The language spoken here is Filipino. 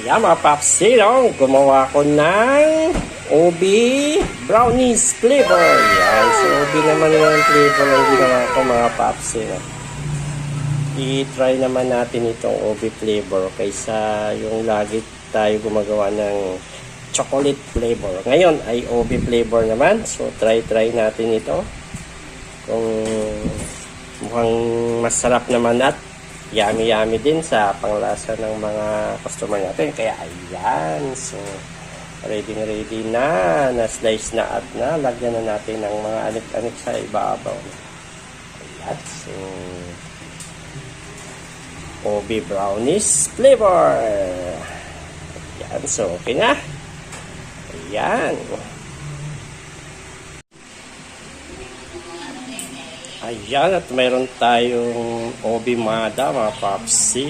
Yan mga papsi, no? Gumawa ko ng ubi brownies flavor. Yan, so ubi naman yung flavor ang ginawa ko mga papsi, no? I-try naman natin itong ubi flavor kaysa yung lagi tayo gumagawa ng chocolate flavor. Ngayon ay ubi flavor naman. So try natin ito. Kung mukhang masarap naman at yummy din sa panglasa ng mga customer natin. Kaya ayan. So ready na. Na-slice na at lagyan na natin ng mga anik-anik sa ibabaw. Ayan. So ubi brownies flavor. Ayan. So okay na. Ayan. Ayan, at mayroon tayong ubi mada mga papsi.